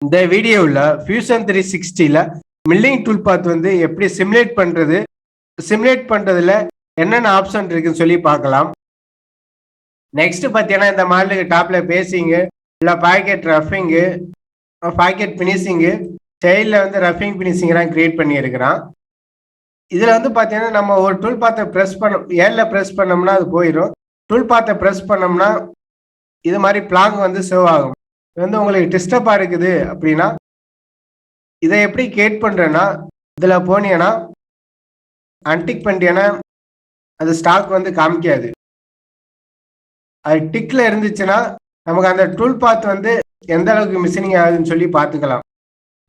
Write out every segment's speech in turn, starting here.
இந்த வீடியோவில் fusion 360ல milling tool பாத் வந்து எப்படி சிமுலேட் பண்ணுறது, சிமுலேட் பண்ணுறதுல என்னென்ன ஆப்ஷன் இருக்குன்னு சொல்லி பார்க்கலாம். நெக்ஸ்ட் பார்த்தீங்கன்னா இந்த மாடலுக்கு டாப்பில் பேசிங்கு, இல்லை பாக்கெட் ரஃபிங்கு, பாக்கெட் ஃபினிஷிங்கு, ஸ்டைலில் வந்து ரஃபிங் ஃபினிஷிங்லாம் கிரியேட் பண்ணியிருக்கிறான். இதில் வந்து பார்த்தீங்கன்னா நம்ம ஒரு டூல் பாத்தை ப்ரெஸ் ஏழில் ப்ரெஸ் பண்ணோம்னா அது போயிடும். டூல் பாத்தை ப்ரெஸ் பண்ணோம்னா இது மாதிரி பிளாங் வந்து சேவ் ஆகும். இது வந்து உங்களுக்கு டிஸ்டர்பாக இருக்குது அப்படின்னா இதை எப்படி கிரியேட் பண்ணுறேன்னா, இதில் போனீங்கன்னா அன்டிக் பண்ணிட்டேன்னா அது ஸ்டாக் வந்து காமிக்காது. அது டிக்கில் இருந்துச்சுன்னா நமக்கு அந்த டூல் பாத் வந்து எந்த அளவுக்கு மிஷினிங் ஆகுதுன்னு சொல்லி பார்த்துக்கலாம்.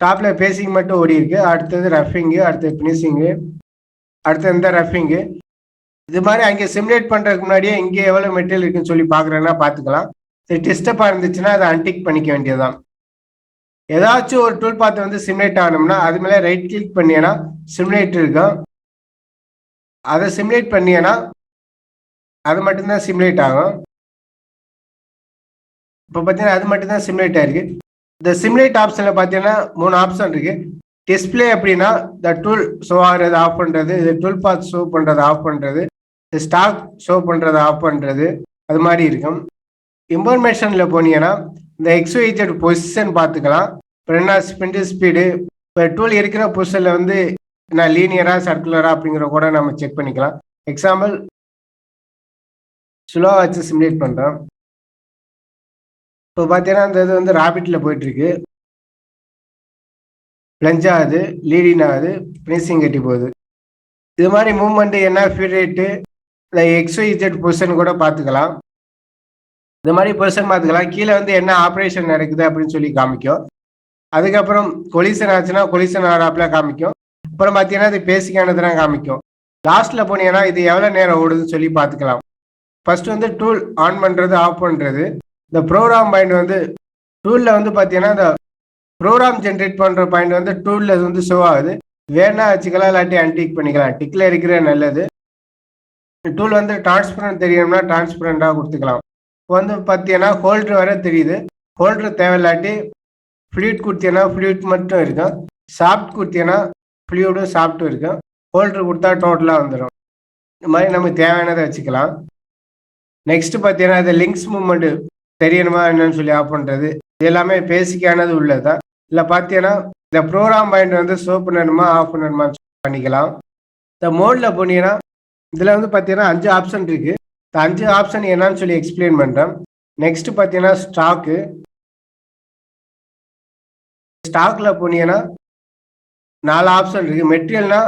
டாப்பில் பேசிங் மட்டும் ஓடி இருக்கு, அடுத்தது ரஃபிங்கு, அடுத்தது ஃபினிஷிங்கு, அடுத்தது இந்த ரஃபிங்கு. இது மாதிரி அங்கே சிமுலேட் பண்ணுறதுக்கு முன்னாடியே இங்கே எவ்வளோ மெட்டீரியல் இருக்குன்னு சொல்லி பார்க்குறேன்னா பார்த்துக்கலாம். சரி, டிஸ்டர்பாக இருந்துச்சுன்னா அதை அன்டிக் பண்ணிக்க வேண்டியதுதான். ஏதாச்சும் ஒரு டூல் பாத் வந்து சிமுலேட் ஆகணும்னா அது மேலே ரைட் கிளிக் பண்ணியனா சிமுலேட் இருக்கும். அதை சிமுலேட் பண்ணியனா அது மட்டும்தான் சிமுலேட் ஆகும். இப்போ பார்த்தீங்கன்னா அது மட்டும்தான் சிமுலேட் ஆயிருக்கு. இந்த சிமுலேட் ஆப்ஷனில் பார்த்தீங்கன்னா 3 ஆப்ஷன் இருக்கு. டிஸ்பிளே அப்படின்னா இந்த டூல் ஷோ ஆகிறது ஆஃப் பண்ணுறது, இது டூல் பாத் ஷோ பண்ணுறது ஆஃப் பண்ணுறது, ஸ்டாக் ஷோ பண்ணுறது ஆஃப் பண்ணுறது, அது மாதிரி இருக்கும். இன்ஃபர்மேஷனில் போனீங்கன்னா இந்த XYZ பொசிஷன் பார்த்துக்கலாம். இப்போ என்ன ஸ்பிண்ட் ஸ்பீடு, இப்போ டூல் இருக்கிற பொசிஷனில் வந்து என்ன லீனியரா சர்க்குலரா அப்படிங்கிற கூட நம்ம செக் பண்ணிக்கலாம். எக்ஸாம்பிள் ஸ்லோவாக வச்சு சிமுலேட் பண்ணுறோம். இப்போ பார்த்தீங்கன்னா இந்த இது வந்து ராபிட்டில் போயிட்டுருக்கு, பிளஞ்ச் ஆகுது, லீடிங் ஆகுது, ஃபினிஷிங் கட்டி போகுது. இது மாதிரி மூவ்மெண்ட்டு என்ன ஃபீட் ரேட்டு, இந்த XYZ பொசிஷன் கூட பார்த்துக்கலாம். இந்த மாதிரி பொசிஷன் பார்த்துக்கலாம். கீழே வந்து என்ன ஆப்ரேஷன் நடக்குது அப்படின்னு சொல்லி காமிக்கும். அதுக்கப்புறம் கொலிஷன் ஆச்சுன்னா கொலிஷன் ஆறாப்பில் காமிக்கும். அப்புறம் பார்த்தீங்கன்னா இது பேசிக்கானதுலாம் காமிக்கும். லாஸ்ட்டில் போனீங்கன்னா இது எவ்வளோ நேரம் ஓடுதுன்னு சொல்லி பார்த்துக்கலாம். ஃபர்ஸ்ட் வந்து டூல் ஆன் பண்ணுறது ஆஃப் பண்ணுறது. இந்த ப்ரோக்ராம் பாயிண்ட் வந்து டூலில் வந்து பார்த்தீங்கன்னா இந்த ப்ரோக்ராம் ஜென்ரேட் பண்ணுற பாயிண்ட் வந்து டூலில் வந்து ஷோ ஆகுது. வேணா வச்சுக்கலாம், இல்லாட்டி அன்டிக் பண்ணிக்கலாம். டிக்கில் இருக்கிற நல்லது. டூல் வந்து டிரான்ஸ்பரண்ட் தெரியணும்னா டிரான்ஸ்பரண்டாக கொடுத்துக்கலாம். இப்போ வந்து பார்த்தீங்கன்னா ஹோல்டர் வர தெரியுது. ஹோல்டர் தேவையில்லாட்டி ஃப்ளூயிட் கொடுத்தீங்கன்னா ஃப்ளூயிட் மட்டும் இருக்கும். சாஃப்ட் கொடுத்தீங்கன்னா ஃப்ளூயிடும் சாஃப்ட்டும் இருக்கும். ஹோல்டர் கொடுத்தா டோட்டலாக வந்துடும். இந்த மாதிரி நமக்கு தேவையானதை வச்சுக்கலாம். நெக்ஸ்ட் பார்த்தீங்கன்னா இந்த லிங்க்ஸ் மூவ்மெண்ட் தெரியணுமா என்னன்னு சொல்லி ஆஃப் பண்ணுறது. இது எல்லாமே பேசிக்கானது உள்ளது தான். இல்லை பார்த்தீங்கன்னா இந்த ப்ரோக்ராம் பாயிண்ட் வந்து ஷோ பண்ணணுமா ஆஃப் பண்ணணுமா பண்ணிக்கலாம். இந்த மோடில் போனீங்கன்னா இதில் வந்து பார்த்தீங்கன்னா 5 ஆப்ஷன் இருக்குது. இந்த 5 ஆப்ஷன் என்னன்னு சொல்லி எக்ஸ்பிளைன் பண்ணுறேன். நெக்ஸ்ட் பார்த்தீங்கன்னா ஸ்டாக்கு. ஸ்டாக்கில் போனீங்கன்னா 4 ஆப்ஷன் இருக்குது. மெட்டீரியல்னா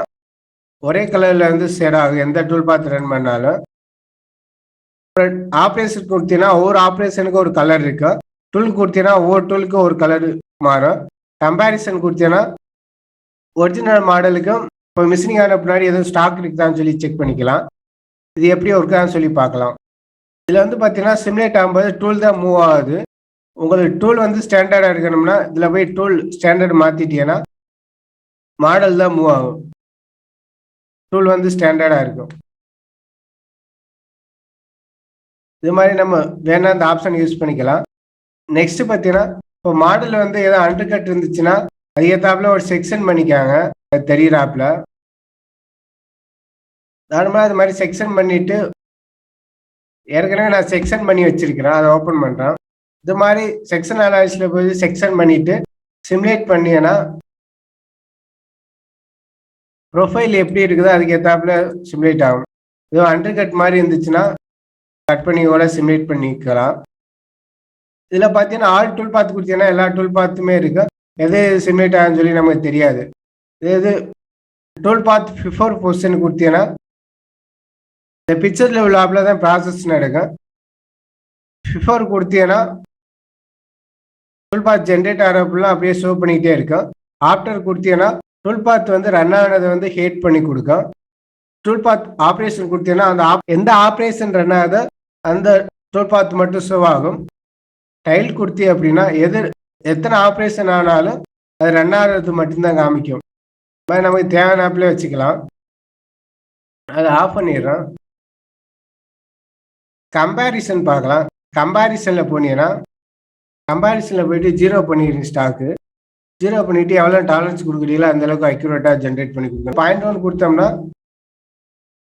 ஒரே கலரில் வந்து ஷேட் ஆகும் எந்த டூல் பார்த்து ரன் பண்ணாலும். ஆப்ரேஷன் கொடுத்தீங்கன்னா ஒவ்வொரு ஆப்ரேஷனுக்கு ஒரு கலர் இருக்கு. டூல் கொடுத்தீங்கன்னா ஒவ்வொரு டூலுக்கும் ஒரு கலர் மாறும். கம்பேரிசன் கொடுத்தீங்கன்னா ஒரிஜினல் மாடலுக்கும் இப்போ மிஷினிங் ஆன பின்னாடி எதுவும் ஸ்டாக் இருக்குதான்னு சொல்லி செக் பண்ணிக்கலாம். இது எப்படி ஒர்க்கான்னு சொல்லி பார்க்கலாம். இதில் வந்து பார்த்தீங்கன்னா சிமுலேட் ஆகும்போது டூல் தான் மூவ் ஆகுது. உங்களுக்கு டூல் வந்து ஸ்டாண்டர்டாக இருக்கணும்னா இதில் போய் டூல் ஸ்டாண்டர்ட் மாற்றிட்டீங்கன்னா மாடல் தான் மூவ் ஆகும். டூல் வந்து ஸ்டாண்டர்டாக இருக்கும். இது மாதிரி நம்ம வேணா இந்த ஆப்ஷன் யூஸ் பண்ணிக்கலாம். நெக்ஸ்ட் பார்த்தீங்கன்னா இப்போ மாடல் வந்து ஏதோ அண்டர் கட் இருந்துச்சுன்னா அது ஏத்தாப்புல ஒரு செக்ஷன் பண்ணிக்காங்க. அது தெரியிறாப்புல நார்மலாக அது மாதிரி செக்ஷன் பண்ணிட்டு ஏற்கனவே நான் செக்ஷன் பண்ணி வச்சிருக்கிறேன். அதை ஓப்பன் பண்ணுறேன். இது மாதிரி செக்ஷன் அனாலிசிஸில் போய் செக்ஷன் பண்ணிட்டு சிமுலேட் பண்ணினா ப்ரொஃபைல் எப்படி இருக்குதோ அதுக்கு ஏத்தாப்புல சிமுலேட் ஆகும். ஏதோ அண்டர் கட் மாதிரி இருந்துச்சுன்னா கட் பண்ணி கூட சிமுலேட் பண்ணிக்கலாம். இதில் பார்த்தீங்கன்னா ஆல் டூல் பாத் கொடுத்தீங்கன்னா எல்லா டூல் பாத்துமே இருக்கு. எது சிமுலேட் ஆகுன்னு சொல்லி நமக்கு தெரியாது. இது டூல் பாத் பிஃபோர் பொசிஷன் கொடுத்தீங்கன்னா இந்த பிக்சரில் உள்ள ஆப்பில் தான் ப்ராசஸ் நடக்கும். பிஃபோர் கொடுத்தீங்கன்னா டூல் பாத் ஜென்ரேட் ஆகிறப்பெல்லாம் அப்படியே ஷோ பண்ணிக்கிட்டே இருக்கும். ஆஃப்டர் கொடுத்தீங்கன்னா டூல் பாத் வந்து ரன் ஆனதை வந்து ஹேட் பண்ணி கொடுக்கும். டூல் பாத் ஆப்ரேஷன் கொடுத்தீங்கன்னா அந்த எந்த ஆப்ரேஷன் ரன் ஆகுதோ அந்த டூல் பாத் மட்டும் ஷோ ஆகும். டைல் கொடுத்தி அப்படின்னா எத்தனை ஆப்ரேஷன் ஆனாலும் அது ரன் ஆகிறது மட்டும்தான் காமிக்கும். நமக்கு தேவையான ஆப்லேயே வச்சுக்கலாம். அதை ஆஃப் பண்ணிடுறோம். கம்பேரிசன் பார்க்கலாம். கம்பேரிசனில் போனீங்கன்னா கம்பேரிசனில் போயிட்டு 0 பண்ணிடுங்க ஸ்டாக்கு. 0 பண்ணிட்டு எவ்வளோ டாலரன்ஸ் கொடுக்குறீங்களோ அந்த அளவுக்கு அக்யூரேட்டாக ஜென்ரேட் பண்ணி கொடுக்கணும். 0.1 கொடுத்தோம்னா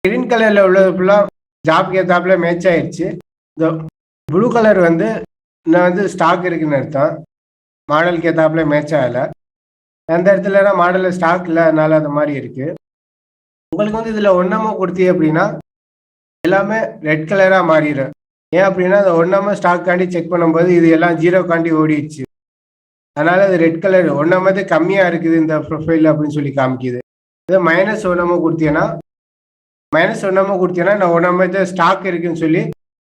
கிரீன் கலரில் உள்ளது ஃபுல்லாக ஜாப்க்கு ஏற்றாப்புல மேட்ச் ஆயிடுச்சு. இந்த ப்ளூ கலர் வந்து இன்னும் வந்து ஸ்டாக் இருக்குன்னு அர்த்தம். மாடலுக்கு ஏற்றாப்புல மேட்ச் ஆகலை. அந்த இடத்துல மாடலில் ஸ்டாக் இல்லை, அதனால அந்த மாதிரி இருக்குது. உங்களுக்கு வந்து இதில் ஒன்றாம கொடுத்தீங்க அப்படின்னா எல்லாமே ரெட் கலராக மாறிடும். ஏன் அப்படின்னா அந்த ஒன்றாம ஸ்டாக் காண்டி செக் பண்ணும்போது இது எல்லாம் 0 காண்டி ஓடிடுச்சு. அதனால அது ரெட் கலர் ஒன்றாமது கம்மியாக இருக்குது இந்த ப்ரொஃபைல் அப்படின்னு சொல்லி காமிக்குது. இதே மைனஸ் ஒன்றாம கொடுத்தீங்கன்னா நான் ஒன்றாமது ஸ்டாக் இருக்குன்னு சொல்லி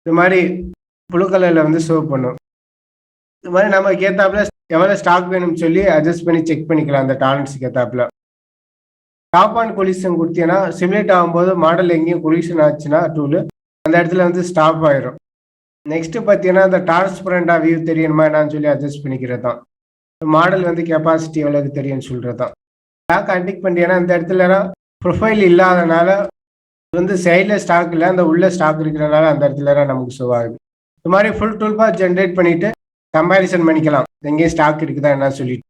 இது மாதிரி ப்ளூ கலரில் வந்து ஷோ பண்ணும். இது மாதிரி நமக்கு ஏற்றாப்புல எவ்வளோ ஸ்டாக் வேணும்னு சொல்லி அட்ஜஸ்ட் பண்ணி செக் பண்ணிக்கலாம் அந்த டாலரன்ஸுக்கு ஏற்றாப்புல. டாப் ஆன் கொலிஷன் கொடுத்தீங்கன்னா சிமுலேட் ஆகும்போது மாடல் எங்கேயும் கொலிஷன் ஆச்சுன்னா டூலு அந்த இடத்துல வந்து ஸ்டாப் ஆயிரும். நெக்ஸ்ட் பார்த்தீங்கன்னா அந்த டிரான்ஸ்பரண்டா வியூ தெரியணுமா என்னன்னு சொல்லி அட்ஜஸ்ட் பண்ணிக்கிறது தான். மாடல் வந்து கெப்பாசிட்டி எவ்வளோக்கு தெரியும்னு சொல்கிறது தான். ஸ்டாக் அன்டிக் பண்ணிட்டீங்கன்னா இந்த இடத்துல ப்ரொஃபைல் இல்லாதனால வந்து சைடில் ஸ்டாக் இல்லை, அந்த உள்ள ஸ்டாக் இருக்கிறனால அந்த இடத்துல நமக்கு ஷோ ஆகுது. இது மாதிரி ஃபுல் டூல்பார் ஜென்ரேட் பண்ணிட்டு கம்பேரிசன் பண்ணிக்கலாம் எங்கேயும் ஸ்டாக் இருக்குதா என்ன சொல்லிட்டு.